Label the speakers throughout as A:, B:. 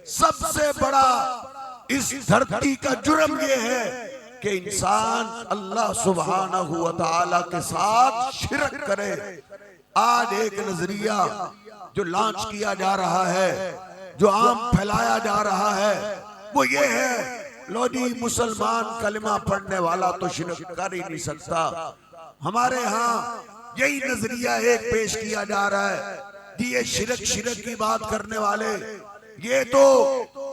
A: सबसे बड़ा इस धरती का जुर्म ये है कि इंसान अल्लाह सुब्हानहू व तआला के साथ शिरक करे। आज एक नजरिया जो लॉन्च किया जा रहा है, जो आम फैलाया जा रहा है, वो ये है, लो जी मुसलमान कलिमा पढ़ने वाला तो शिरक कर ही नहीं सकता। हमारे यहाँ यही नजरिया एक पेश किया जा रहा है कि ये शिरक की बात करने वाले, ये तो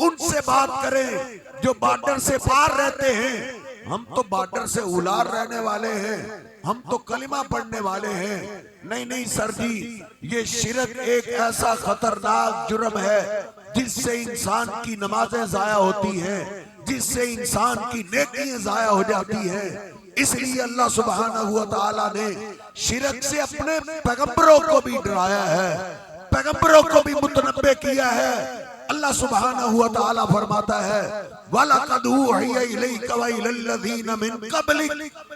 A: उनसे बात करें जो बॉर्डर से पार रहते हैं। हम तो बॉर्डर से उलार रहने वाले हैं, हम तो कलिमा पढ़ने वाले हैं। नहीं नहीं सर जी, ये शिरक एक ऐसा खतरनाक जुर्म है जिससे इंसान की नमाजें जाया होती हैं, जिससे इंसान की नेकियां जाया हो जाती हैं। इसलिए अल्लाह सुब्हानहू व तआला ने शिरक से अपने पैगंबरों को भी डराया है, पैगंबरों को भी मुतनब्बे किया है। अल्लाह सुब्हानहू व तआला फरमाता है, वलक़द उहिया इलैका व इलल्लज़ीना मिन क़ब्लिक,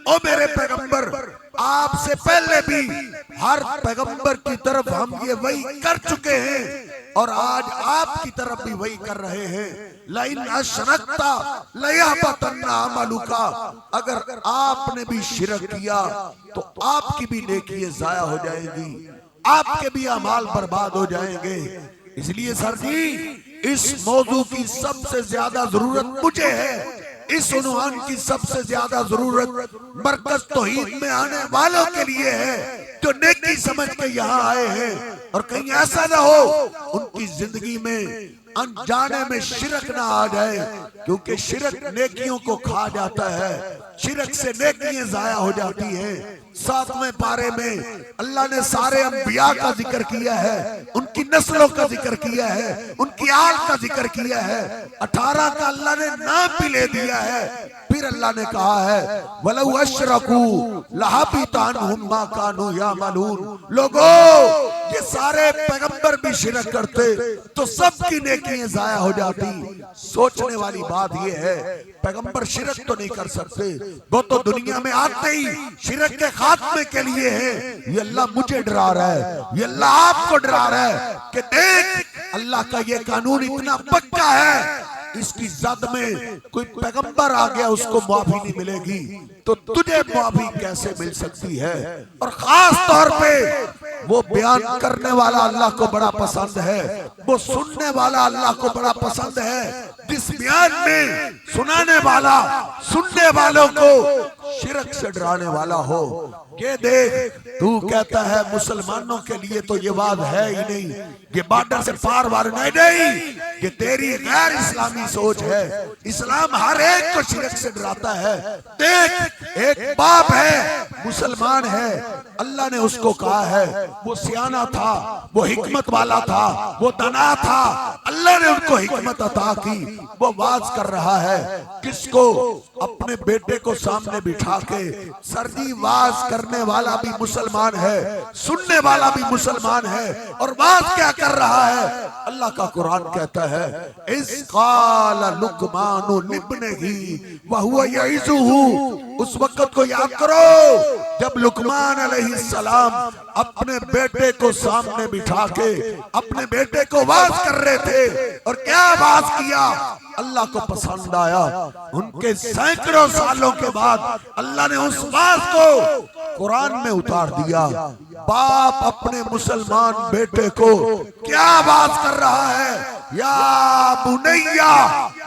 A: ओ मेरे पैगंबर, आपसे पहले भी हर पैगंबर की तरफ हम ये वही कर चुके हैं और आज आपकी तरफ भी वही कर रहे हैं। लइन अशरकता लयहबतन्ना अमलुका, अगर आपने भी शिरक किया तो आपकी भी नेकियां जाया हो जाएंगी, आपके भी अमाल बर्बाद हो जाएंगे। इसलिए सर जी, इस मौजू की सबसे ज्यादा जरूरत मुझे है, इस उन्वान की सबसे ज्यादा जरूरत मरकज तौहीद में आने वालों के लिए है जो नेकी समझ के यहाँ आए हैं। और कहीं ऐसा ना हो उनकी जिंदगी में अनजाने में शिरक ना आ जाए, क्योंकि शिरक नेकियों को खा जाता है, शिरक से नेकियां जाया हो जाती हैं। 7वें पारे में अल्लाह ने सारे अंबिया का जिक्र किया है, उनकी नस्लों का जिक्र किया है, उनकी आल का जिक्र किया है। 18 का अल्लाह ने नाम भी ले दिया है। फिर अल्लाह ने कहा है, वलौ अशरकू लहबिता अन्हुम मा कानू यामलून। लोगों, ये सारे पैगंबर भी शिरक करते तो सबकी नेकियां जाया हो जाती। सोचने वाली बात ये है, पैगंबर शिरक तो नहीं कर सकते, वो तो दुनिया में आते ही शिरक के खात्मे के लिए है। ये अल्लाह मुझे डरा रहा है, ये अल्लाह आपको डरा रहा है कि देख, अल्लाह का ये कानून इतना पक्का है, इसकी जद में कोई पैगंबर आ गया उसको माफी नहीं मिलेगी, तो तुझे माफी कैसे मिल सकती है। और खास तौर पे वो बयान करने वाला अल्लाह को बड़ा पसंद है, वो सुनने वाला अल्लाह को बड़ा पसंद है, जिस बयान में सुनाने वाला सुनने वालों को शिरक से डराने वाला हो। ये देख, तू कहता है मुसलमानों के लिए तो ये बात है ही नहीं, ये बॉर्डर से पार वार नहीं, ये तेरी गैर इस्लामी सोच है। इस्लाम हर एक को शिरक से डराता है। देख, एक बाप है, मुसलमान है, अल्लाह ने उसको कहा है, वो सियाना था, वो हिकमत वाला था, वो दाना था, अल्लाह ने उनको हिकमत अता की, वो वाज कर रहा है। किसको? अपने बेटे को सामने बिठा के। सर्दी वाज करने वाला भी मुसलमान है, सुनने वाला भी मुसलमान है, और वाज क्या कर रहा है? अल्लाह का कुरान कहता है, इस काला लुकमानु लिब्निही व हुवा यइज़ुहु। उस वक्त को याद करो जब लुकमान अलैहिस्सलाम अपने बेटे को सामने बिठा के अपने बेटे को वाज कर रहे थे, और क्या वाज किया? अल्लाह को पसंद आया। उनके सैकड़ों सालों के बाद अल्लाह ने उस वाज को कुरान में उतार दिया। बाप अपने मुसलमान बेटे को क्या वाज कर रहा है? या बुनैया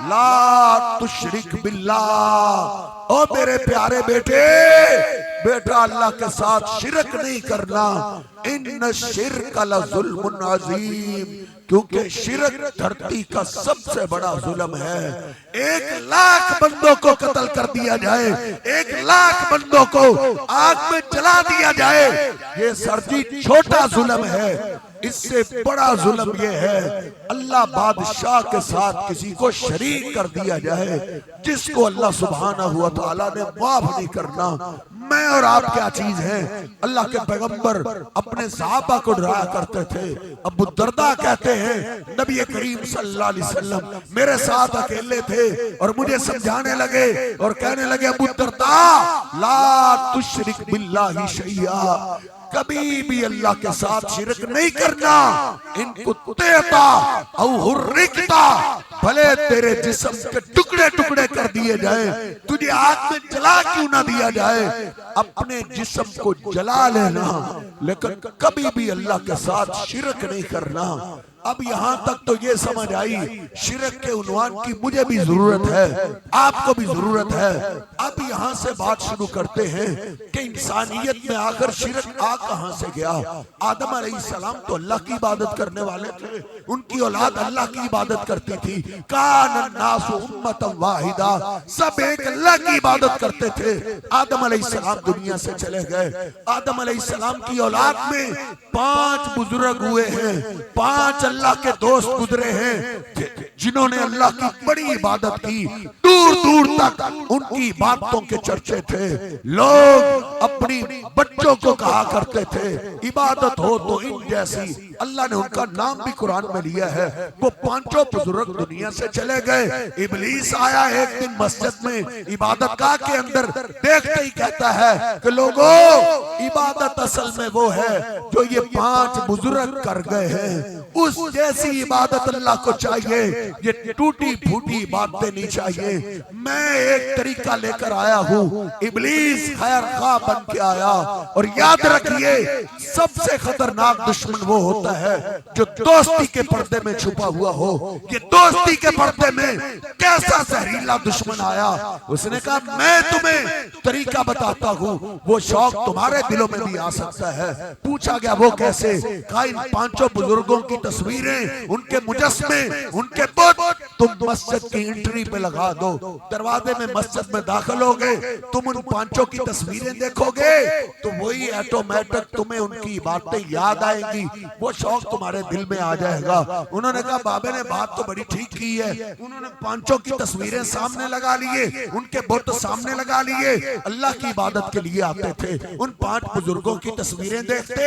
A: ला तुशरिक बिल्लाह, ओ मेरे प्यारे बेटे, बेटा अल्लाह के साथ शिरक नहीं करना। इन्न शिर्क लज़ुल्मुन अज़ीम, क्योंकि शिरक धरती का सबसे बड़ा जुल्म है। 1,00,000 बंदों को कत्ल कर दिया जाए, 1,00,000 बंदों को आग में जला दिया जाए, ये सरजी छोटा जुल्म है। इससे बड़ा जुल्म ये है अल्लाह बादशाह के साथ किसी को शरीक कर दिया जाए, जिसको अल्लाह सुब्हानहू व तआला ने माफ नहीं करना। मैं और आप क्या चीज है? अल्लाह के पैगंबर अपने सहाबा को डराया करते थे। अबू दरदा कहते हैं, नबी करीम सल्लल्लाहु अलैहि वसल्लम मेरे साथ अकेले थे और मुझे समझाने लगे और कहने लगे, अबू दरदा ला तुशरिक बिल्लाहि शैया, कभी भी अल्लाह के साथ शिरक नहीं करना। इनको तेता औ हुर्रिकता, भले तेरे जिस्म के टुकड़े टुकड़े कर दिए जाए, तुझे आग में जला क्यों ना दिया जाए, अपने जिस्म को जला लेना, लेकिन कभी भी अल्लाह के साथ शिरक नहीं करना। अब यहां तक तो ये समझ आई शिरक के उन्वान की मुझे भी जरूरत है, आपको भी जरूरत है। अब यहां से बात शुरू करते हैं कि इंसानियत में आकर शिरक आ कहां से गया। आदम अलैहिस्सलाम तो अल्लाह की इबादत करने वाले थे, उनकी औलाद अल्लाह की इबादत करती थी। कान अन्नासु उम्मतन वाहिदा, सब एक अल्लाह की इबादत करते थे। आदम अलैहिस्सलाम दुनिया से चले गए। आदम अलैहिस्सलाम की औलाद में 5 बुजुर्ग हुए हैं, 5 अल्लाह के दोस्त गुजरे हैं जिन्होंने अल्लाह की बड़ी इबादत की। दूर दूर तक उनकी इबादतों के चर्चे थे। लोग अपनी बच्चों को कहा करते थे इबादत हो तो इन जैसी। अल्लाह ने उनका नाम भी कुरान में लिया है। वो 5 बुजुर्ग दुनिया से चले गए। इब्लीस आया एक दिन मस्जिद में इबादत गाह के अंदर, देखते ही कहता है कि लोगों, इबादत असल में वो है जो ये 5 बुजुर्ग कर गए हैं, उस जैसी इबादत अल्लाह को चाहिए। ये टूटी फूटी बातें नहीं चाहिए। मैं एक तरीका लेकर आया हूँ। इब्लीस खैर खा बन के आया। और याद रखिए, सबसे खतरनाक दुश्मन वो होता है जो दोस्ती के पर्दे में छुपा हुआ हो। ये दोस्ती के पर्दे में कैसा जहरीला दुश्मन आया। उसने कहा मैं तुम्हें तरीका बताता हूँ, वो शौक तुम्हारे दिलों में भी आ सकता है। पूछा गया वो कैसे? कहा इन 5 बुजुर्गों की तस्वीरें, उनके मुजस्मे, उनके बुत तुम मस्जिद की एंट्री पे लगा दो। दरवाजे में मस्जिद में दाखिल हो गए, तुम उन 5 की तस्वीरें देखोगे तो वही ऑटोमेटिक तुम्हें उनकी बातें याद आएंगी, वो शौक तुम्हारे दिल में आ जाएगा। उन्होंने कहा बाबे ने बात तो बड़ी ठीक की है। उन्होंने 5 की तस्वीरें सामने लगा लिए, उनके बुत सामने लगा लिए। अल्लाह की इबादत के लिए आते थे। उन 5 बुजुर्गों की तस्वीरें देखते,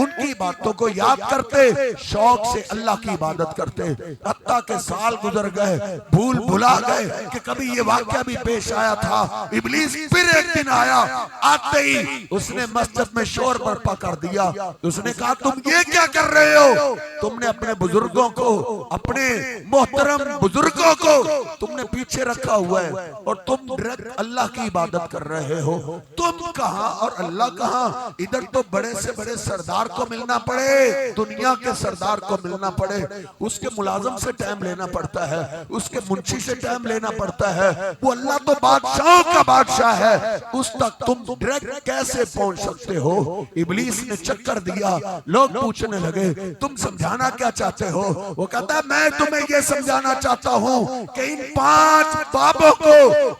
A: उनकी बातों को याद करते, शौक से अल्लाह की इबादत करते। हत्ता के साल गुजर गए, भूल भुला गए कि कभी ये वाकया भी पेश आया था। इब्लीस फिर एक दिन आया। आते ही उसने मस्जिद में शोर बर्पा कर दिया। उसने कहा तुम ये क्या कर रहे हो? तुमने अपने बुजुर्गों को, अपने मोहतरम बुजुर्गों को तुमने पीछे रखा हुआ है और तुम डायरेक्ट अल्लाह की इबादत कर रहे हो। तुम कहां और अल्लाह कहां? इधर तो बड़े से बड़े सरदार को मिलना पड़े, दुनिया के सरदार को मिलना पड़े, उसके मुलाजम से टाइम लेना पड़ता है, उसके मुंशी से टाइम लेना पड़ता है। वो अल्लाह तो बादशाहों का बादशाह है, उस तक तुम डायरेक्ट कैसे पहुंच सकते हो? इब्लीस ने चक्कर दिया। लोग पूछने लगे तुम समझाना क्या चाहते हो? वो कहता है मैं तुम्हें यह समझाना चाहता हूं कि इन 5 बाबों को,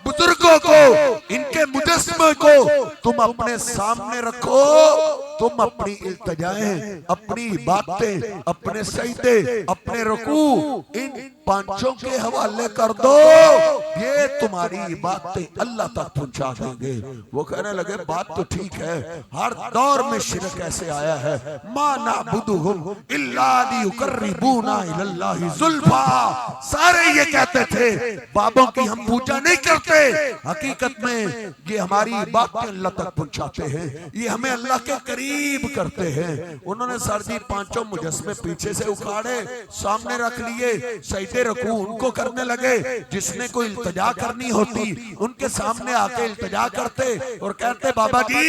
A: बुजुर्गों को, इनके मुजस्मे को तुम अपने सामने रखो। तुम अपनी इल्तिजाएं, अपनी बातें, अपने सजदे, अपने रुकू इन 5 के हवाले कर दो। ये तुम्हारी बातें अल्लाह तक पहुंचा देंगे। वो कहने लगे बात तो ठीक है, हर दौर में शिरक ऐसे आया है। मा नअबुदुहुम इल्ला लियुकर्रिबूना इलल्लाहि ज़ुल्फा। सारे ये कहते थे बाबों की हम पूजा नहीं करते, हकीकत में ये हमारी बातें अल्लाह तक पहुंचाते हैं, ये हमें अल्लाह के करीब करते हैं। उन्होंने सरजी 5 मुजस्मे पीछे से उखाड़े, सामने रख लिए, सजदे रुकू उनको करने लगे। जिसने कोई इल्तिजा करनी होती उनके सामने आके इल्तिजा करते और कहते बाबा जी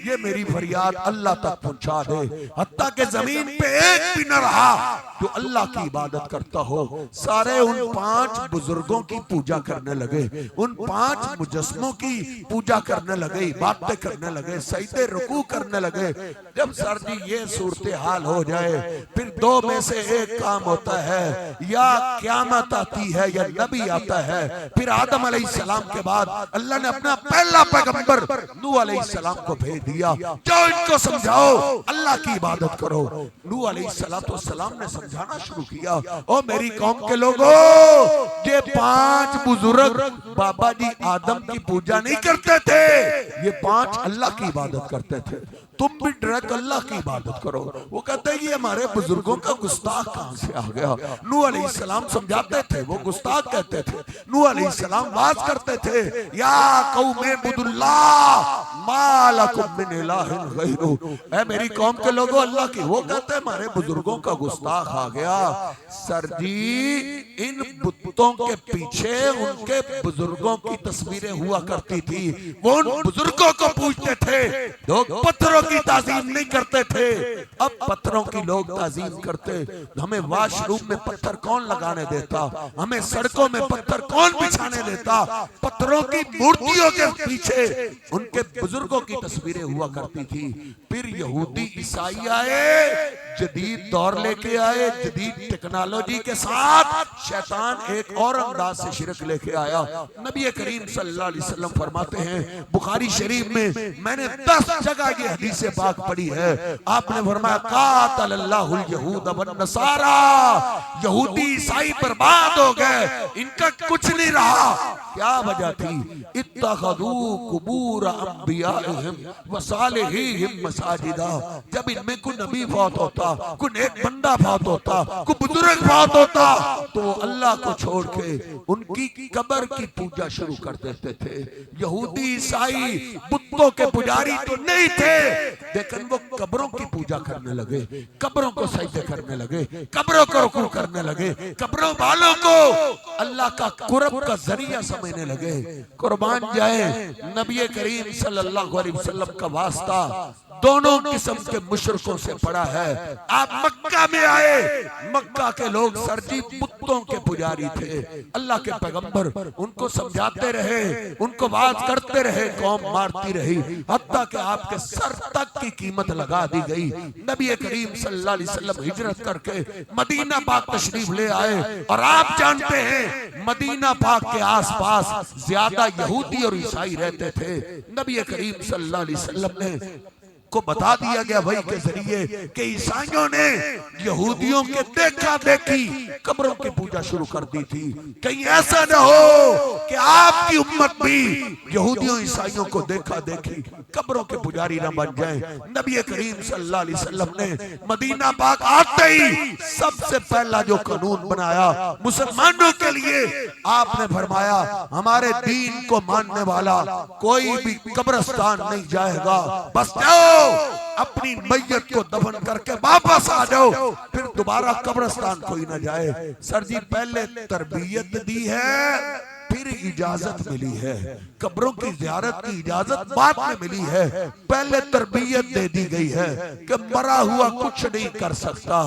A: ये मेरी फरियाद अल्लाह तक पहुंचा दे। हत्ता के जमीन पे एक भी न रहा जो अल्लाह की इबादत करता हो। सारे उन 5 बुजुर्गों की पूजा करने लगे, उन 5 मुजस्मों की पूजा करने लगे, बातें करने लगे, सजदे रुकू करने लगे। जब सर जी ये सूरत हाल हो जाए फिर 2 में से एक काम होता है, या क़यामत आती है या नबी आता है। फिर आदम अलैहिस्सलाम के बाद अल्लाह ने अपना पहला पैगंबर नूह अलैहिस्सलाम को भेज दिया, जाओ इनको समझाओ अल्लाह की इबादत करो। नूह अलैहिस्सलाम ने समझाना शुरू किया, ओ मेरी कौम के लोगों, ये 5 बुजुर्ग बाबा जी आदम की पूजा नहीं करते थे, ये 5 अल्लाह की इबादत करते थे। तुम भी डायरेक्ट अल्लाह की इबादत करो। वो कहते हैं ये हमारे बुजुर्गों का गुस्ताख कहां से आ गया? नूह अलैहिस्सलाम समझाते थे, वो गुस्ताख कहते थे। नूह अलैहिस्सलाम बात करते थे, या कौमे बुदुल्लाह, मालकुम मिन इलाहिन गैरु। ऐ मेरी कौम के लोगों, अल्लाह की वो कहते हैं हमारे बुजुर्गों का गुस्ताख आ गया। सर जी, इन बुतों के पीछे उनके बुजुर्गों की तस्वीरें हुआ करती थी, वो उन बुजुर्गों को पूछते थे। लोग पत्थरों की ताजीम नहीं करते थे, अब पत्थरों की लोग ताजीम करते। हमें वॉशरूम में पत्थर कौन लगाने देता, हमें सड़कों में पत्थर कौन बिछाने देता। पत्थरों की मूर्तियों के पीछे उनके बुजुर्गों की तस्वीरें हुआ करती थी। फिर यहूदी ईसाई आए, जदीद दौर लेके आए, जदीद टेक्नोलॉजी के साथ शैतान एक और अंदाज से शिरक लेके आया। नबी करीम सल्लल्लाहु अलैहि वसल्लम फरमाते हैं, बुखारी शरीफ में मैंने 10 जगह ये हदीस पाक पढ़ी है, आपने फरमाया कातलल्लाहुल यहूद वन नसारा, यहूदी ईसाई बर्बाद हो गए, इनका कुछ नहीं रहा। क्या वजह थी? इत्तखदू कुबूर अंबियाइहिम व सालिहीहिम मसाजिदा। जब इनमें कोई नबी फौत होता, कोई नेक बंदा फौत होता, कोई बुजुर्ग फौत होता, तो अल्लाह को छोड़ के उनकी कब्र की पूजा शुरू कर देते थे। यहूदी ईसाई बुतों के पुजारी तो नहीं थे, लेकिन वो कब्रों की पूजा करने लगे, कब्रों को सजदे करने लगे, कब्रों को रुकू करने लगे, कब्रों वालों को अल्लाह का कुर्ब का जरिया समझने लगे। कुर्बान जाए, नबी करीम सल्लल्लाहु अलैहि वसल्लम का वास्ता दोनों किस्म के मुशरिकों से पड़ा है। आप मक्का में आए, मक्का के लोग सरजी बुतों के पुजारी थे। अल्लाह के पैगंबर उनको समझाते रहे, उनको बात करते रहे, कौम मारती रही, हत्ता कि आपके सर तक की कीमत लगा दी गई। नबी करीम सल्लल्लाहु अलैहि वसल्लम हिजरत करके मदीना पाक तशरीफ ले आए, और आप जानते हैं मदीना पाक के आसपास ज्यादा यहूदी और ईसाई रहते थे। नबी करीम सल्लल्लाहु अलैहि वसल्लम ने को बता दिया गया भाई के जरिए कि ईसाइयों ने यहूदियों के देखा देखी कब्रों की पूजा शुरू कर दी थी। कहीं ऐसा न हो कि आपकी उम्मत भी यहूदियों ईसाइयों को देखा देखी कब्रों के पुजारी न बन जाए। नबी करीम सल्लल्लाहु अलैहि वसल्लम ने मदीना पाक आते ही सबसे पहला जो कानून बनाया मुसलमानों के लिए, आपने फरमाया हमारे दीन को मानने वाला कोई भी कब्रिस्तान नहीं जाएगा, बस जाओ अपनी मैयत को दफन करके वापस आ जाओ, फिर दोबारा कब्रिस्तान कोई ना जाए। सर जी, पहले तरबियत दी है, फिर इजाजत मिली है। कब्रों की ज़ियारत की इजाजत बाद में मिली है, पहले तरबियत दे दी गई है कि मरा हुआ कुछ नहीं कर सकता,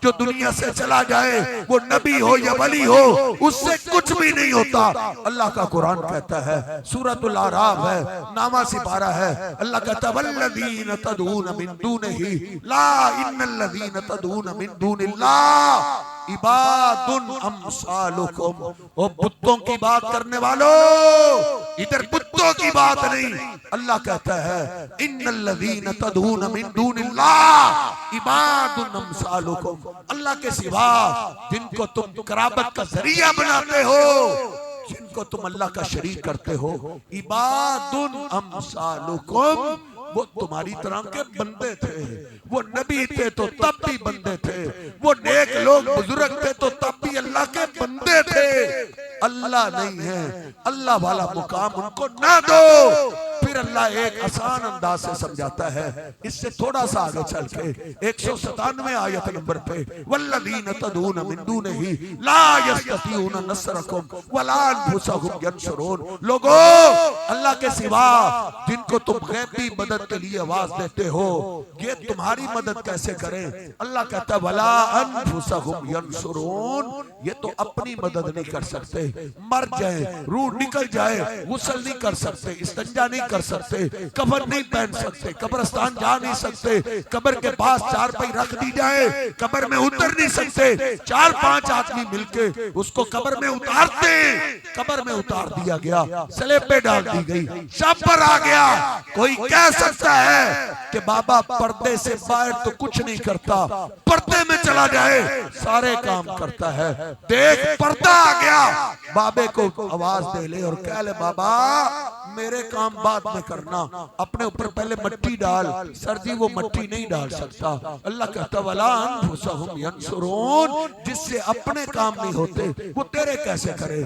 A: जो दुनिया से चला जाए वो नबी हो या वली हो, उससे कुछ भी नहीं होता। अल्लाह का कुरान कहता है, सूरतुल आराफ है, नामा सिपारा है, अल्लाह कहता है वल्लज़ीन तदऊन मिन दूनिही ला इन्नल्लज़ीन तदऊन मिन दूनिल्लाह इबादुन अमसालुकुम। ओ बुतों की बात करने वालों, इधर बुतों की बात नहीं। अल्लाह कहता है इन्नल्लज़ीन तदऊन मिन दूनिल्लाह इबादुन अमसालुकुम। अल्लाह के सिवा जिनको तुम कराबत का जरिया बनाते हो, जिनको तुम अल्लाह का शरीक करते हो, इबादुन अमसालुकुम, वो तुम्हारी तरह के बंदे थे। वो नबी थे तो तब भी बंदे थे, वो नेक लोग बुजुर्ग थे तो तब भी अल्लाह के बंदे थे। अल्लाह नहीं है, अल्लाह वाला मुकाम उनको ना दो। फिर अल्लाह एक आसान अंदाज से समझाता है, इससे थोड़ा सा आगे चल के 197 आयत नंबर पे वल्लज़ीन तदऊन मिन दूनिही ला यस्ततीऊन नस्रकुम वला अनफुसहुम यंसुरून। लोगों, अल्लाह के सिवा जिनको तुम गैबी मदद के लिए आवाज देते हो, ये तुम्हारी मदद कैसे करें? अल्लाह कहता है वला अनफुसहुम यंसुरून, ये तो अपनी मदद नहीं कर सकते। मर जाए, रूह निकल जाए, गुस्ल नहीं कर सकते, इस्तिंजा नहीं कर सकते, कफन नहीं पहन सकते, कब्रिस्तान जा नहीं सकते, कब्र के पास चारपाई रख दी जाए, कब्र में उतर नहीं सकते, 4-5 आदमी मिलके उसको कब्र में उतारते, कब्र में उतार दिया गया, स्लेब पे डाल दी गई, शब पर आ गया। कोई कह सकता है कि बाबा पर्दे से बाहर तो कुछ नहीं करता, पर्दे में चला जाए सारे काम करता है। देख पर्दा आ गया, बाबे को आवाज दे ले और कह ले बाबा मेरे काम बाद में करना, अपने ऊपर पहले मट्टी डाल। सर जी, वो मट्टी नहीं डाल सकता। अल्लाह कहता वला अनफुसहुम यंसुरून, जिससे अपने काम नहीं होते वो तेरे कैसे करे?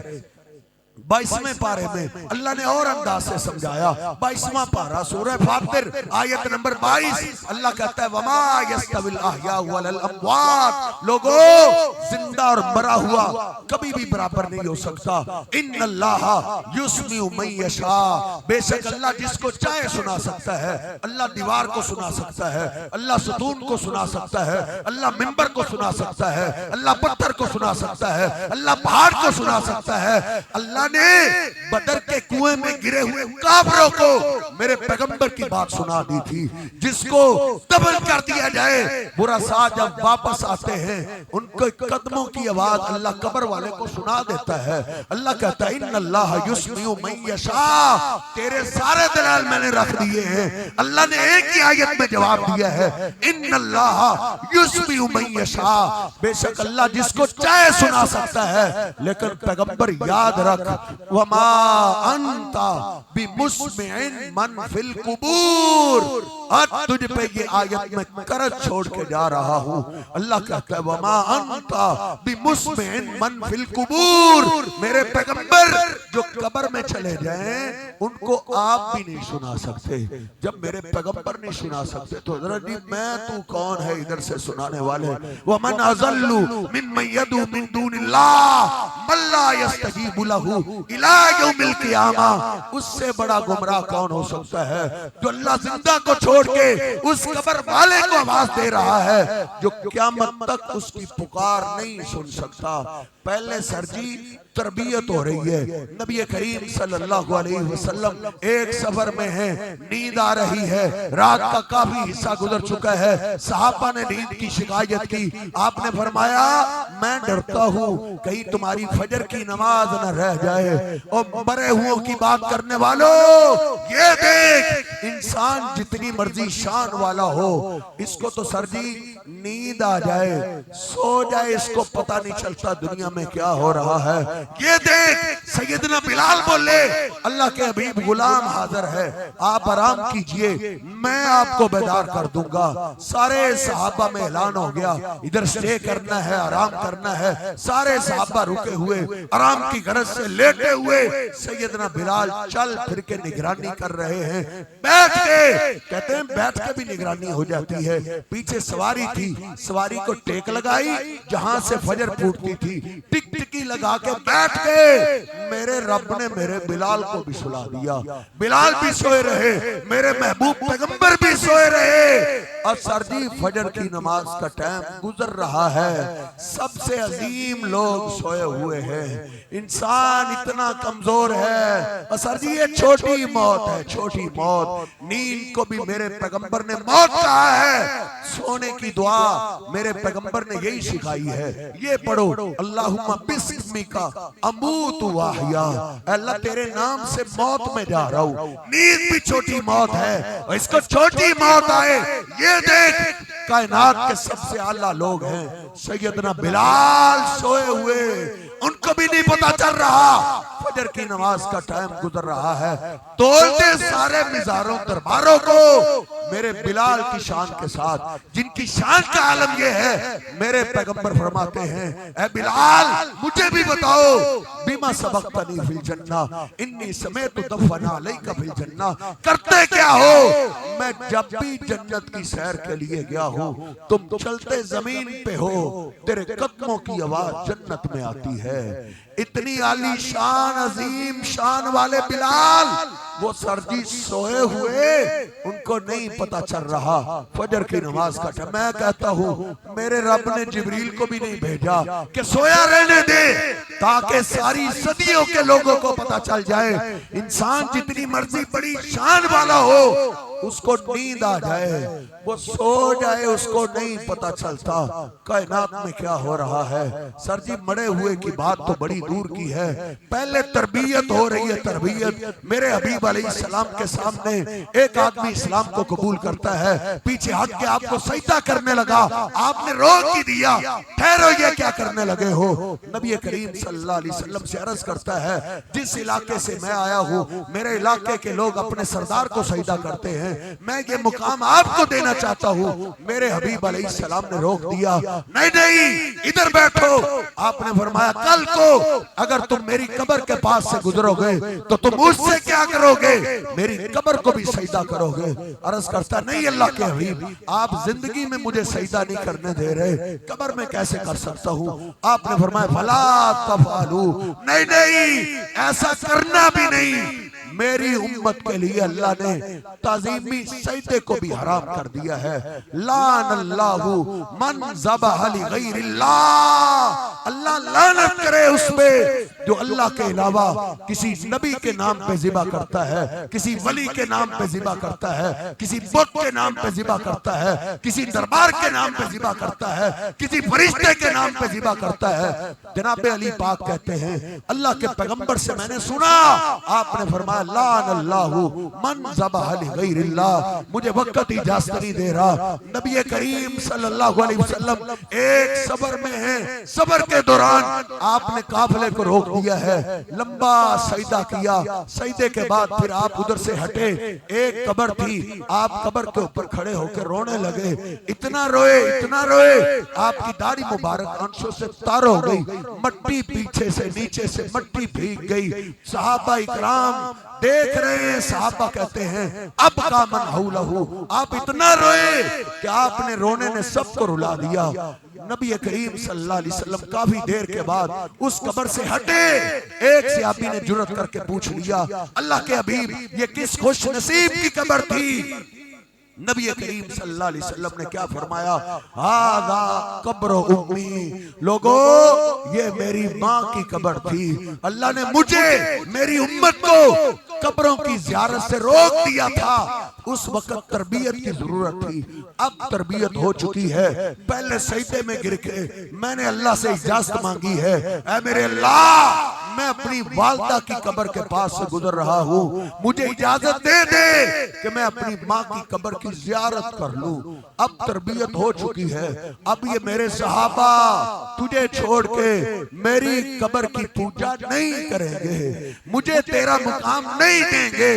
A: 22वें पारे में अल्लाह ने और अंदाज से समझाया। 22वां पारा सूरह फातिर आयत नंबर 22, अल्लाह कहता है वमा यस्तविल अहया वल अमवात, लोगों जिंदा और मरा हुआ कभी भी बराबर नहीं हो सकता। इन्नल्लाह युस्मिउ मन यशा, बेशक अल्लाह जिसको चाहे सुना सकता है। अल्लाह दीवार को सुना सकता है, अल्लाह सतून को सुना सकता है, अल्लाह मिंबर को सुना सकता है, अल्लाह पत्थर को सुना सकता है, अल्लाह पहाड़ को सुना सकता है। अल्लाह ने बदर के कुएं में गिरे हुए काफिरों को मेरे पैगंबर की बात सुना दी थी। जिसको दफन कर दिया जाए, बुरा सा जब वापस आते हैं उनको कदमों की आवाज अल्लाह कब्र वाले को सुना देता है। अल्लाह कहता है इन्नल्लाह युस्मिउ मन यशा, तेरे सारे दलाल मैंने रख दिए हैं। अल्लाह ने एक ही आयत में जवाब दिया है इन्नल्लाह युस्मिउ मन यशा, बेशक अल्लाह जिसको चाहे सुना सकता है। लेकिन पैगंबर याद रख वमा अंता बिमुस्मिइन मन फिल कुबूर, आज तुझ पे ये आयत में कर्ज छोड़ के जा रहा हूँ। अल्लाह कहता है वमा अंता बिमुस्मिइन मन फिल कुबूर, मेरे पैगंबर जो कब्र में चले जाएं उनको आप भी नहीं सुना सकते। जब मेरे पैगंबर नहीं सुना सकते तो हज़रत जी मैं तू कौन है इधर से सुनाने वाले। वमन अज़ल्लु मिम्मन यदउ मिन दूनिल्लाह मल्ला यस्तजीबु लहू इला यौमिल क़ियामा, उससे बड़ा गुमराह कौन हो सकता है जो अल्लाह जिंदा को छोड़ के उस कब्र वाले को आवाज दे रहा है जो क़यामत तक उसकी पुकार नहीं सुन सकता। पहले सरजी तरबियत हो रही है। नबी करीम सल्लल्लाहु अलैहि वसल्लम एक सफर में है, नींद आ रही है, रात का काफी हिस्सा गुजर चुका है। सहाबा ने नींद की शिकायत की, आपने फरमाया मैं डरता हूँ कहीं तुम्हारी फजर की नमाज न रह जाए। और मरे हुओं की बात करने वालों, ये देख इंसान जितनी मर्जी शान वाला हो, इसको तो सरजी नींद आ जाए, सो जाए, इसको पता नहीं चलता दुनिया में क्या हो रहा है। ये देख सैयदना बिलाल बोले अल्लाह के हबीब गुलाम हाजिर है, आप आराम कीजिए मैं आपको बेदार कर दूंगा। सारे सहाबा में ऐलान हो गया इधर स्टे करना है, आराम करना है। सारे सहाबा रुके हुए आराम की गरज से लेटे हुए सैयदना बिलाल चल फिर के निगरानी कर रहे हैं। बैठ के कहते हैं बैठ के भी निगरानी हो जाती है। पीछे सवारी थी, सवारी को टेक लगाई, जहां से फजर फूटती थी टिक टिकी लगा के बैठ के मेरे रब ने मेरे बिलाल को भी सुला दिया। बिलाल भी सोए रहे, मेरे महबूब पैगंबर भी सोए रहे। और सरजी फजर की नमाज का टाइम गुजर रहा है, सबसे अजीम लोग सोए हुए हैं। इंसान इतना कमजोर है। और सरजी ये छोटी मौत है, छोटी मौत। नींद को भी मेरे पैगंबर ने मौत कहा है। सोने की दुआ मेरे पैगंबर ने यही सिखाई है। ये पढ़ो अल्लाहुम्मा बिस्मिका अमूतु वाहिया, अल्लाह तेरे नाम से मौत में जा रहा हूँ। नींद भी छोटी मौत है और इसको छोटी मौत आए। ये देख कायनात के सबसे आला लोग हैं, सैयदना बिलाल सोए हुए, उनको भी नहीं पता चल रहा फजर की नमाज का टाइम गुजर रहा है। तोलते सारे मिजारों दरबारों को मेरे बिलाल की शान के साथ, जिनकी शान का आलम यह है, मेरे पैगंबर फरमाते हैं ऐ बिलाल मुझे भी बताओ बिमा सबक़तनी फिल जन्ना इन्नी समेतु दफना अलैका फिल जन्ना, करते क्या हो? मैं जब भी जन्नत की सैर के लिए गया हूँ तुम चलते जमीन पे हो, तेरे कदमों की आवाज जन्नत में आती है। इतनी आली शान अजीम शान वाले बिलाल वो सरजी सोए हुए, उनको नहीं पता चल रहा फजर की नमाज का टाइम। मैं कहता हूँ मेरे रब ने जिब्रील को भी नहीं भेजा कि सोया रहने दे, ताकि सारी सदियों के लोगों को पता चल जाए। इंसान जितनी मर्जी बड़ी शान वाला हो, उसको नींद आ जाए, वो सो जाए, उसको नहीं पता चलता कायनात में क्या हो रहा है। सरजी मरे हुए की बात तो बड़ी दूर की है, पहले तरबियत हो रही है। तरबियत मेरे हबीब अलैहिस्सलाम के सामने एक आदमी इस्लाम को कबूल करता है, पीछे हट के आपको सजदा करने लगा, आपने रोक ही दिया, ठहरो ये क्या करने लगे हो? नबी करीम सल्लल्लाहु अलैहि वसल्लम से अर्ज करता है जिस इलाके से मैं आया हूँ, मेरे इलाके के लोग अपने सरदार को सजदा करते हैं, हैं, मैं ये मुकाम आपको देना चाहता हूँ। मेरे हबीब अलैहिस्सलाम ने रोक दिया, नहीं नहीं इधर बैठो। आपने फरमाया कल को अगर तुम मेरी कब्र के पास से गुजरोगे तो तुम उससे क्या करोगे? मेरी कब्र को भी सजदा करोगे। अर्ज करता नहीं अल्लाह के हबीब, आप जिंदगी में मुझे सजदा नहीं करने दे रहे, कब्र में कैसे कर सकता हूँ? आपने फरमाया फला तफअलू, नहीं नहीं ऐसा करना भी नहीं। मेरी उम्मत के लिए अल्लाह ने ताज़ीमी सजदे को भी हराम कर दिया है। लान अल्लाहु मन ज़बह लि गैरिल्लाह, अल्लाह लानत करे उस पे जो अल्लाह के अलावा किसी नबी के नाम पे ज़िबा करता है, किसी वली के नाम पे ज़िबा करता है, किसी बुत के नाम पे ज़िबा करता है, किसी दरबार के नाम पे ज़िबा करता है, किसी फरिश्ते के नाम पे ज़िबा करता है। जनाब अली पाक कहते हैं अल्लाह के पैगंबर से मैंने सुना, आपने फरमाया लान अल्लाहु मन ज़बह लि गैरिल्लाह। मुझे वक्त इजाज़त नहीं दे रहा। नबी करीम सल्लल्लाहु अलैहि वसल्लम एक सबर में है, सबर के दौरान आपने काफिले को रोक दिया है, लंबा सजदा किया, सजदे के बाद फिर आप उधर से हटे। एक कब्र थी, आप कब्र के ऊपर खड़े होकर रोने लगे, इतना रोए इतना रोए, आपकी दाढ़ी मुबारक आंसू से तार हो गई, मट्टी पीछे से नीचे से मट्टी भीग गई। सहाबा इकराम देख रहे हैं, सहाबा कहते हैं अब का मन हौलहू, आप इतना रोए कि आपने रोने ने सबको रुला दिया। नबी करीम सल्लल्लाहु अलैहि वसल्लम काफी देर के बाद उस कब्र से हटे। एक सहाबी ने जुर्रत करके पूछ लिया अल्लाह के हबीब ये किस खुश नसीब की कब्र थी? नबी करीम सल्लल्लाहु अलैहि वसल्लम ने क्या फरमाया? हादा कब्र उम्मी, लोगों ये मेरी माँ की कब्र थी। अल्लाह ने मुझे मेरी उम्मत को कब्रों की ज़ियारत से रोक दिया था। उस वक्त तरबियत की जरूरत थी, अब तरबियत हो चुकी है। पहले सजदे में गिर के मैंने अल्लाह से इजाजत मांगी है, ऐ मेरे अल्लाह मैं अपनी वालदा की कब्र के पास से गुजर रहा हूँ, मुझे इजाजत दे दे कि मैं अपनी माँ की कब्र की ज़ियारत कर लूं। अब तरबियत हो चुकी है, अब ये मेरे सहाबा तुझे छोड़ के मेरी कब्र की पूजा नहीं करेंगे, मुझे तेरा मुकाम नहीं देंगे।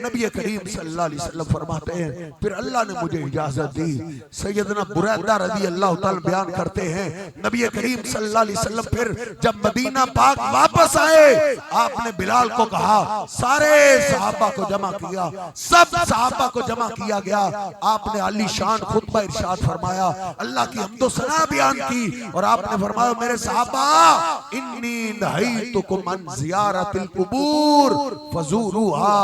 A: नबी करीम सल्लल्लाहु अलैहि वसल्लम फरमाते हैं फिर अल्लाह ने मुझे इजाजत दी। सैयदना बुरैदा रज़ी अल्लाह तआला बयान करते हैं नबी करीम सल्लल्लाहु अलैहि वसल्लम फिर जब मदीना पाक वापस आए, आपने बिलाल को कहा, सारे सहाबा को जमा किया, सब सहाबा को जमा किया गया। आपने आली शान खुतबा इरशाद फरमाया, अल्लाह की हम्दो सना बयान की और आपने फरमाया मेरे सहाबा इन्नी नहैतुकुम अन ज़ियारतिल कुबूर फज़ूरूहा,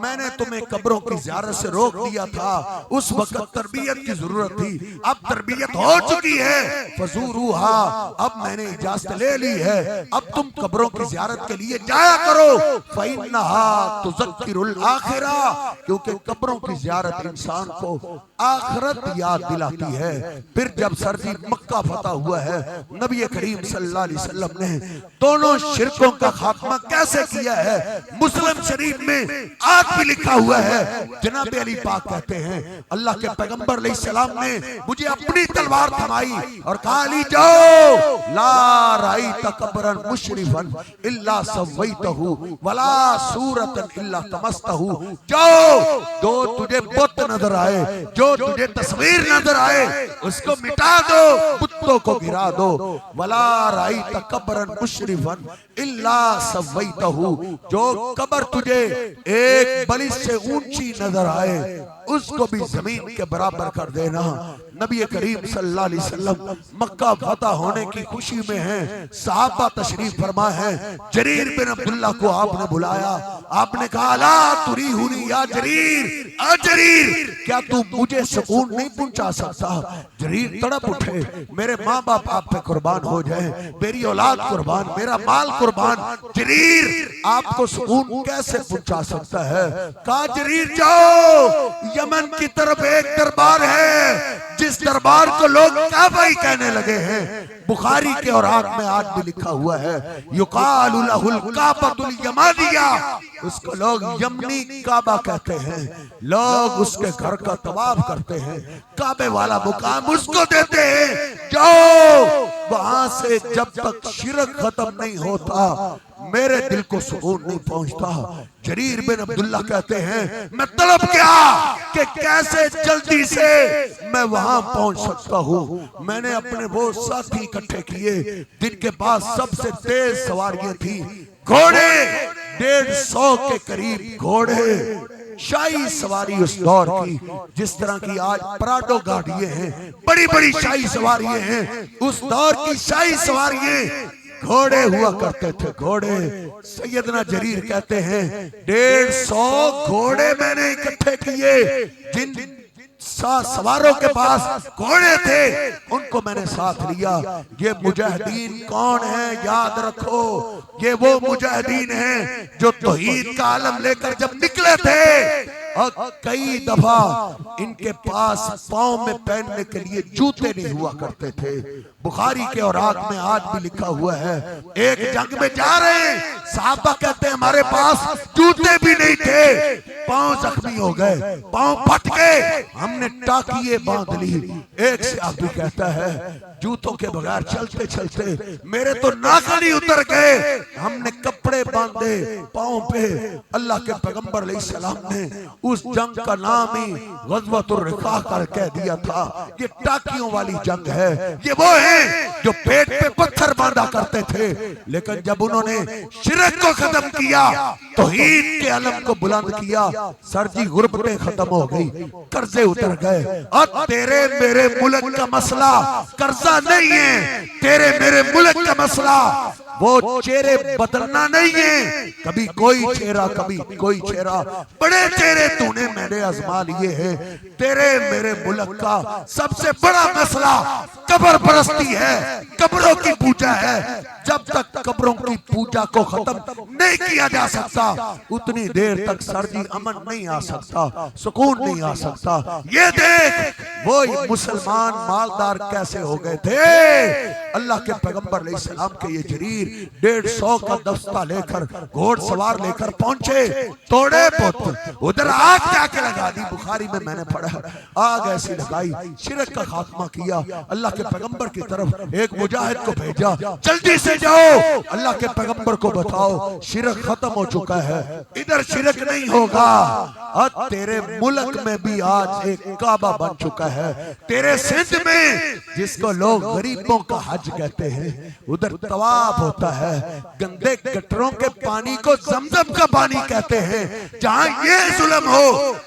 A: मैंने तुम्हें कब्रों की ज़ियारत से रोक दिया था। उस वक्त तरबियत की जरूरत थी, अब तरबियत हो चुकी है। फज़ूरूहा, अब मैंने इजाजत ले ली है, अब तुम कब्रों की ज़ियारत के लिए जाया करो। फ़इन्नहा तुज़क्किरुल आखिरा, क्योंकि कब्रों की ज़ियारत इंसान को आखिरत याद दिलाती है। फिर जब सरजी मक्का फतह हुआ है, नबी करीम सल्लल्लाहु अलैहि वसल्लम ने दोनों शिरकों का खात्मा कैसे किया है मुस्लिम शरीफ में आज भी लिखा हुआ है। जनाब अली पाक कहते हैं अल्लाह के पैगंबर अलैहिस्सलाम ने मुझे अपनी तलवार थमाई और कहा अली जाओ, ला राइत कब्रन मुशरिफन इल्ला सवैतहु वला सूरतन इल्ला तमस्तहु, जाओ जो तुझे बुत नजर आए, जो तुझे तस्वीर नजर आए उसको मिटा दो, बुतों को गिरा दो। वला राइत कब्रन मुशरिफन इल्ला सवैतहु, जो कब्र तुझे एक बलिश से ऊंची नजर आए उसको भी जमीन के बराबर कर देना। नबी करीम सल्लल्लाहु अलैहि वसल्लम मक्का फतह होने की खुशी में हैं, सहाबा तशरीफ फरमा है। जरीर बिन अब्दुल्ला को आपने बुलाया, आपने कहा ला तुरीहुनी या जरीर, आ जरीर क्या तू मुझे सुकून नहीं पहुंचा सकता? जरीर तड़प उठे, मेरे माँ बाप आप पे कुर्बान हो जाए, मेरी औलाद कुर्बान, मेरा माल कुर्बान, जरीर आपको सुकून कैसे पहुंचा सकता है? कहा जरीर जाओ, यमन की तरफ एक दरबार है जिस दरबार को लोग काबा ही कहने लगे हैं। बुखारी के और आग में आज भी लिखा हुआ है युकालु लहुल काबतुल यमानिया, उसको लोग यमनी काबा कहते हैं। लोग उसके घर का तवाफ करते हैं, काबे वाला मुकाम उसको देते हैं। जाओ वहां से जब तक शिरक खत्म नहीं होता मेरे दिल को सुकून नहीं पहुंचता। जरीर बिन अब्दुल्ला कहते हैं मैं तलब क्या कि कैसे जल्दी से मैं वहां पहुंच सकता हूं। मैंने अपने वो साथी इकट्ठे किए जिनके पास सबसे तेज सवारियां थी, घोड़े 150 के करीब घोड़े, शाही सवारी उस दौर की जिस तरह की आज पराडो गाड़ियां हैं, बड़ी बड़ी शाही सवारियां हैं, उस दौर की शाही सवारियां घोड़े हुआ करते थे। घोड़े सैयदना जरीर कहते हैं 150 घोड़े मैंने इकट्ठे किए, जिन सवारों के पास घोड़े थे उनको मैंने साथ लिया। ये मुजाहिदीन कौन है याद रखो, ये वो मुजाहिदीन हैं जो तौहीद का आलम लेकर जब निकले थे और कई दफा इनके पास पांव में पहनने के लिए जूते नहीं हुआ करते थे। बुखारी के औरात में आज भी लिखा हुआ है, एक जंग में जा रहे हैं, साहबा कहते हैं हमारे पास जूते भी नहीं थे, पांव जख्मी हो गए, पांव फट गए, हमने टाकिए बांध ली। एक सहाबी कहता है जूतों के बगैर चलते चलते मेरे तो नाखून ही उतर गए, हमने कपड़े बांधे पांव पे। अल्लाह के पैगंबर अलैहिस्सलाम ने उस जंग का नाम ही गज़वतुर रिक़ा कर कह दिया था। ये टाकियों वाली जंग है, ये वो है जो पेट पे पत्थर बांधा करते थे, लेकिन जब उन्होंने शिरक को खत्म किया, तौहीद के अलम को बुलंद किया, सरजी गुर्बतें खत्म हो गई, कर्जे उतर गए। और तेरे मेरे मुल्क का मसला कर्जा नहीं है, तेरे मेरे मुल्क का मसला वो चेहरे बदलना नहीं है, कभी कोई चेहरा कभी कोई चेहरा, बड़े चेहरे तूने मैंने आजमा लिए हैं। तेरे मेरे मुल्क का सबसे बड़ा मसला कब्र परस्ती है, कब्रों की पूजा है। जब तक कब्रों की पूजा को खत्म नहीं किया जा सकता उतनी देर तक सरजी अमन नहीं आ सकता, सुकून नहीं आ सकता। ये देख वो मुसलमान मालदार कैसे हो गए थे। अल्लाह के पैगंबर अलैहिस्सलाम के ये जरीर 150 का दस्ता लेकर घोड़सवार लेकर पहुंचे, तोड़े पुत उधर आग जाके लगा दी। बुखारी में मैंने पढ़ा, आग ऐसी लगाई, शिरक का खात्मा किया। अल्लाह के पैगंबर की तरफ एक मुजाहिद को भेजा, जल्दी से जाओ अल्लाह के पैगंबर को बताओ शिरक खत्म हो चुका है, इधर शिरक नहीं होगा। और तेरे मुल्क में भी आज एक काबा बन चुका है, तेरे सिंध में जिसको लोग गरीबों का हज कहते हैं, उधर तवाफ होता है, गंदे गटरों के पानी को जमजम का पानी कहते हैं। जहां ये जुल्म हो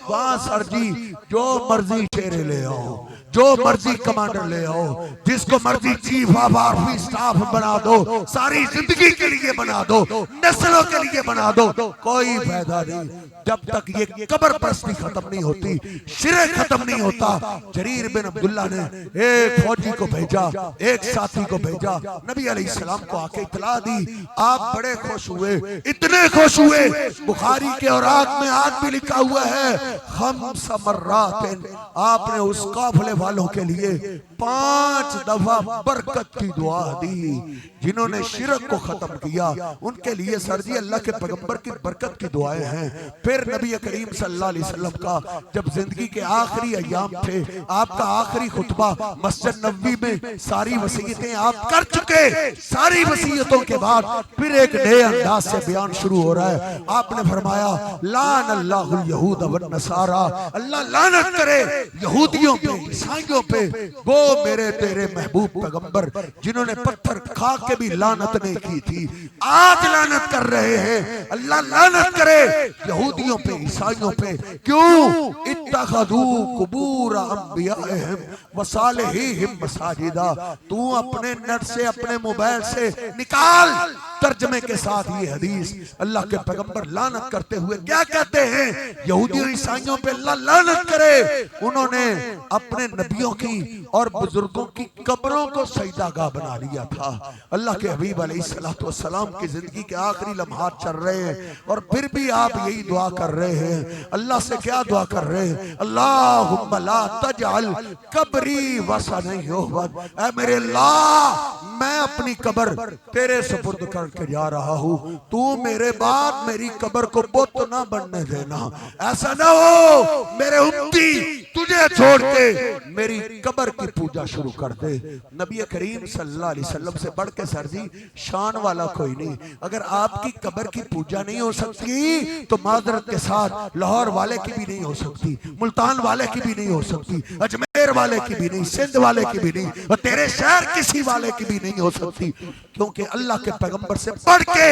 A: वहां सरजी जो मर्जी चेहरे ले आओ, जो मर्जी कमांडर ले आओ, जिसको मर्जी चीफ ऑफ आर्मी स्टाफ बना दो, सारी जिंदगी के लिए बना दो, नस्लों के लिए बना दो, कोई फायदा नहीं जब तक ये कब्र परस्ती खत्म नहीं होती, शिरक खत्म नहीं होता। जरीर बिन अब्दुल्ला ने एक फौजी को भेजा, एक साथी को भेजा, नबी अलैहिस्सलाम को आके इतला दी। आप बड़े खुश हुए, इतने खुश हुए, बुखारी के औरात में आज भी लिखा हुआ है, खम्स मर्रातिन, आपने उस काफिले वालों के लिए 5 दफा बरकत की दुआ दी। जिन्होंने शिरक को खत्म किया उनके लिए सरजी अल्लाह के पैगंबर की बरकत की दुआएं हैं। फिर नबी करीम सल्लल्लाहु अलैहि वसल्लम का जब जिंदगी के आखिरी अय्याम थे, आपका आखिरी खुतबा मस्जिद नबवी में, सारी वसीयतें आप कर चुके, सारी वसीयतों के बाद फिर एक नए अंदाज से बयान शुरू हो रहा है। आपने फरमाया लान अल्लाहुल यहूद वन नसारा, अल्लाह लानत करे यहूदियों पे, ईसाइयों पे। वो मेरे तेरे महबूब पैगंबर जिन्होंने पत्थर खा के भी लानत नहीं की थी, आज लानत कर रहे हैं। अल्लाह लानत करे यहूदियों पे, ईसाइयों पे। क्यों? इत्तखदू कुबूर अंबियाइहिम व सालिहीहिम मसाजिदा। तू अपने नेट से, अपने मोबाइल से निकाल तर्जमे के साथ ये हदीस। अल्लाह के पैगंबर लानत करते हुए क्या कहते हैं? यहूदियों ईसाइयों पे अल्लाह लानत करे, उन्होंने अपने नबियों की और बुजुर्गों की कब्रों को सजदागाह बना लिया था। अल्लाह के हबीब अलैहिस्सलातु वस्सलाम की जिंदगी के आखिरी लम्हात चल रहे हैं और फिर भी आप यही दुआ कर रहे हैं। अल्लाह से क्या दुआ कर रहे हैं? अल्लाहुम्मा ला तजअल कब्री वसन युअबद। ऐ मेरे अल्लाह मैं अपनी कब्र तेरे सुपुर्द करके जा रहा हूँ, तू मेरे बाद मेरी कब्र को बुत ना बनने देना। ऐसा ना हो मेरे उम्मती तुझे छोड़ के मेरी कब्र की पूजा शुरू कर दे। नबी करीम सल्लल्लाहु अलैहि वसल्लम से बढ़ के सर जी शान वाला कोई नहीं। अगर आपकी कब्र की पूजा नहीं हो सकती तो माजरत के साथ लाहौर वाले की भी नहीं हो सकती, मुल्तान वाले की भी नहीं हो सकती, अजमेर वाले की भी नहीं, सिंध वाले की भी नहीं, और तेरे शहर किसी वाले की भी नहीं हो सकती, क्योंकि अल्लाह के पैगंबर से बढ़ के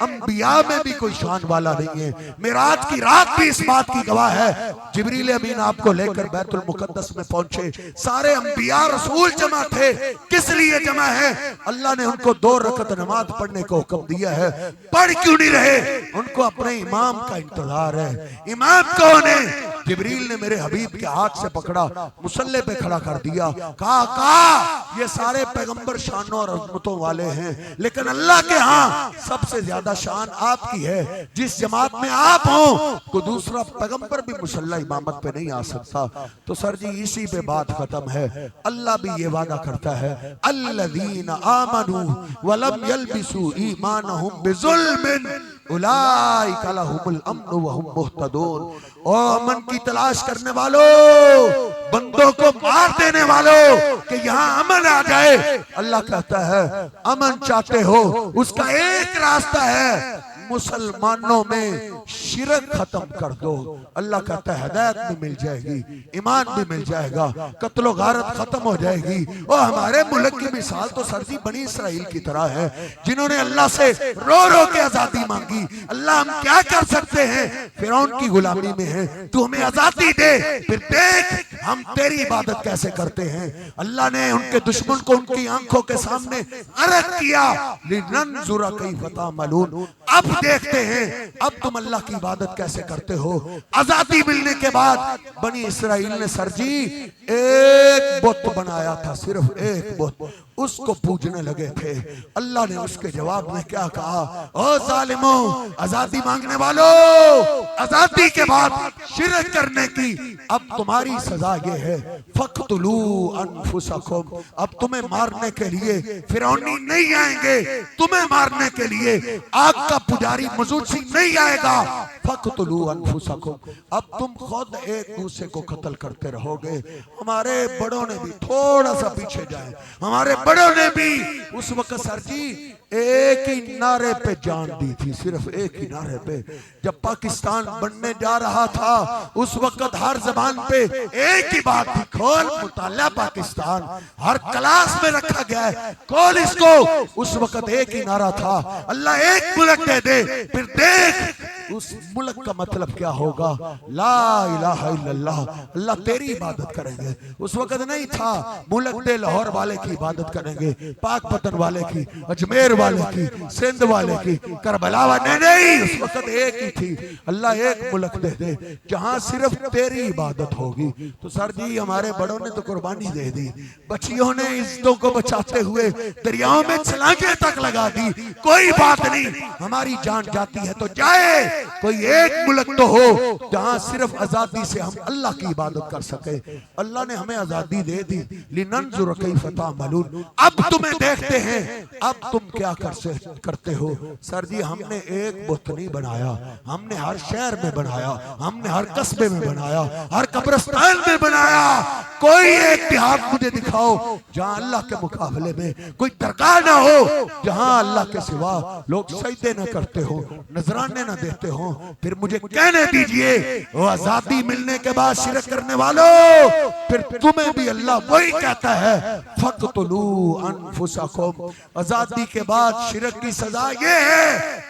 A: अंबिया में भी कोई शान वाला नहीं है। मेराज की रात भी इस बात की गवाह है। जिब्रील अमीन आपको लेकर बैतुल मुकद्दस में पहुंचे, सारे अंबिया रसूल जमा थे। किस लिए जमा है? अल्लाह ने उनको 2 रकत नमाज पढ़ने को हुक्म दिया है। पढ़ क्यों नहीं रहे? उनको अपने इमाम का इंतजार है। इमाम कौन है? जिब्रील ने मेरे हबीब के हाथ से पकड़ा, मुसल्ले पे खड़ा कर दिया, कहा ये सारे पैगंबर शानों और अजमतों वाले हैं, लेकिन अल्लाह के यहाँ सबसे ज्यादा शान आपकी है। जिस जमात में आप हो को दूसरा पैगंबर भी मुसल्ला इमामत पे नहीं आ सकता। तो सर जी इसी पे बात खत्म है। अल्लाह भी ये वादा करता है, अल्लज़ीना आमनू वलम यल्बिसू ईमानहुम बिजुल्मिन उलाइका लहुमुल अम्नु व हुम मुहतदून। ओ अमन की तलाश करने वालों, बंदों को मार देने वालों, कि यहाँ अमन आ जाए। अल्लाह कहता है अमन चाहते हो उसका एक रास्ता है, मुसलमानों में शिरक खत्म कर दो। अल्लाह कहता है हिदायत भी मिल जाएगी, ईमान भी मिल जाएगा, कत्लो गारत खत्म हो जाएगी। और हमारे मुल्क की मिसाल तो सरजी बनी इसराइल की तरह है, जिन्होंने अल्लाह से रो रो के आजादी मांगी। अल्लाह हम क्या कर सकते हैं? फिरौन की गुलामी में है, तू हमें आजादी दे, फिर देख हम तेरी इबादत कैसे करते हैं। अल्लाह ने उनके दुश्मन को उनकी आंखों के सामने गर्क किया, लिनंजुरा कैफ़ तामलून। अब देखते हैं अब तुम अल्लाह की इबादत कैसे करते हो। आजादी मिलने के बाद बनी इसराइल ने सर जी एक बुत बनाया था, सिर्फ एक बुत, उसको पूजने लगे थे। अल्लाह ने उसके जवाब में क्या कहा? ओ जालिमों, आजादी मांगने वालों, आजादी के बाद शिरक करने की अब तुम्हारी सजा ये है, फक्तुलू अनफुसकुम। अब तुम्हें मारने के लिए फिरौनी नहीं आएंगे, तुम्हें मारने के लिए आग का पुजारी मजूसी नहीं आएगा। फक्तुलू अनफुसकुम, अब तुम खुद एक दूसरे को कत्ल करते रहोगे। हमारे बड़ों ने भी थोड़ा सा पीछे जाए, हमारे बड़ों ने भी उस वक्त सर जी एक ही नारे पे जान दी थी, सिर्फ एक ही नारे पे। जब पाकिस्तान बनने जा रहा था उस वक्त हर जबान पे एक ही बात थी, खोल मुताला पाकिस्तान, हर क्लास में रखा गया है, खोल इसको। उस वक्त एक ही नारा था, अल्लाह एक मुल्क दे दे, फिर देख उस मुल्क का मतलब क्या होगा, ला इलाहा इल्लल्लाह, अल्लाह तेरी इबादत करेंगे। उस वक्त नहीं था मुल्क दे लाहौर वाले की इबादत करेंगे, पाक पतन वाले की, अजमेर वाले की, सिंध वाले की, करबला वाले, नहीं, उस वक्त एक ही थी, अल्लाह एक मुल्क दे दे जहां सिर्फ तेरी इबादत होगी। तो सर जी हमारे बड़ों ने तो कुर्बानी दे दी, बच्चियों ने इज्जतों को बचाते हुए दरियाओं में छलांगे तक लगा दी, कोई बात नहीं, हमारी जान जाती है तो जाए, कोई एक मुल्क तो हो जहां सिर्फ आजादी से हम अल्लाह की इबादत कर सके। अल्लाह ने हमें आजादी दे दी, लिनंजुर कैफ़ तामलून। अब तुम्हें देखते हैं अब तुम क्या करते हो। सर जी हमने एक बुत नहीं बनाया, हमने हर शहर में बनाया, हमने हर कस्बे में बनाया, हर कब्रिस्तान में बनाया। कोई एक देहात मुझे दिखाओ जहां अल्लाह के मुकाबले में कोई दरगाह ना हो, जहां अल्लाह के सिवा लोग सजदे न करते हो, नजराने न देते हो। फिर मुझे कहने दीजिए वो आजादी मिलने के बाद शिरक करने वालों, फिर तुम्हें भी अल्लाह वही कहता है, फक्तुलू अनफुसकुम। आजादी के बाद शिरक की सजा ये है,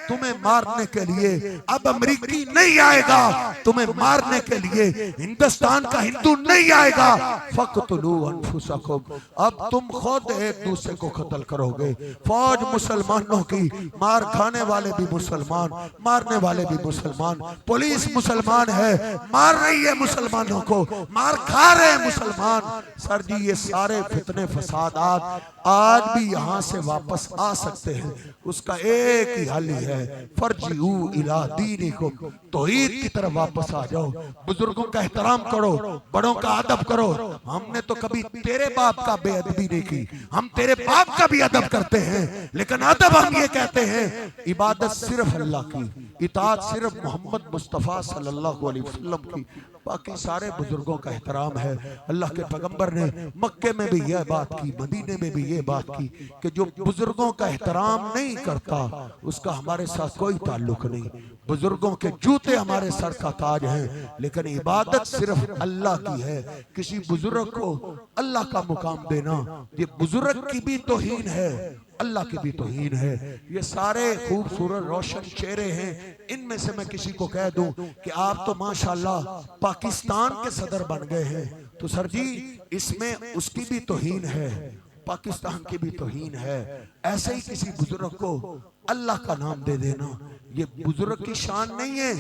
A: तुम्हें मारने के लिए अब अमेरिकी नहीं आएगा, तुम्हें मारने के लिए हिंदुस्तान का हिंदू नहीं आएगा। फक्तुलू अनफुसकुम, अब तुम खुद एक दूसरे को कत्ल करोगे। फौज मुसलमानों की, मार खाने वाले भी मुसलमान, मारने वाले भी मुसलमान, पुलिस मुसलमान है, मार रही है मुसलमानों को, मार खा रहे हैं मुसलमान। सर जी ये सारे फितने फसादात आज भी यहाँ से वापस आ सकते हैं, उसका एक ही हल ही है, फर्जिऊ इला दीनिकुम, तौहीद की तरफ वापस आ जाओ, बुजुर्गों का एहतराम करो, बड़ों का अदब करो, हमने तो कभी तेरे बाप का बेअदबी नहीं की, हम तेरे बाप का भी अदब करते हैं, लेकिन अदब हम ये कहते हैं इबादत सिर्फ अल्लाह की, इताअत सिर्फ मोहम्मद मुस्तफ़ा सल्लल्लाहु अलैहि वसल्लम की। बाकी सारे बुजुर्गों का एहतराम है। अल्लाह के पैगंबर ने मक्के में भी यह बात की, मदीने में भी यह बात की कि जो बुजुर्गों का एहतराम नहीं करता उसका हमारे साथ कोई ताल्लुक नहीं। बुजुर्गों के जूते हमारे सर का ताज हैं, लेकिन इबादत सिर्फ अल्लाह की है। किसी बुजुर्ग को अल्लाह का मुकाम देना ये बुजुर्ग की भी तौहीन है, अल्लाह की भी तौहीन है। ये सारे खूबसूरत रोशन चेहरे हैं, इनमें से मैं किसी को कह दूं कि आप तो माशाल्लाह पाकिस्तान के सदर बन गए हैं, तो सर जी इसमें उसकी भी तौहीन है, पाकिस्तान की भी तौहीन है। ऐसे ही किसी बुजुर्ग को अल्लाह का नाम दे देना ये बुजुर्ग की शान नहीं है,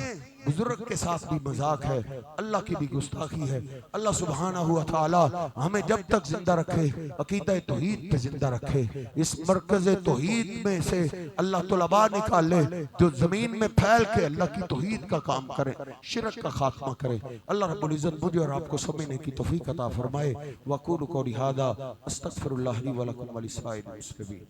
A: बुजुर्ग के साथ भी मजाक है, अल्लाह की भी गुस्ताखी है। अल्लाह सुब्हानहू व तआला हमें जब तक जिंदा रखे अकीदा तौहीद पे जिंदा रखे। इस मरकज तौहीद में से अल्लाह तलबा निकाले जो जमीन में फैल के अल्लाह की तौहीद का काम करे, शिरक का खात्मा करे। अल्लाह रब्बुल इज्जत मुझे और आपको समझने की तौफीक अता फरमाए। वक़ूलु क़ौली हाज़ा अस्तग़फिरुल्लाह ली व लकुम व लिसाइरिल मुस्लिमीन।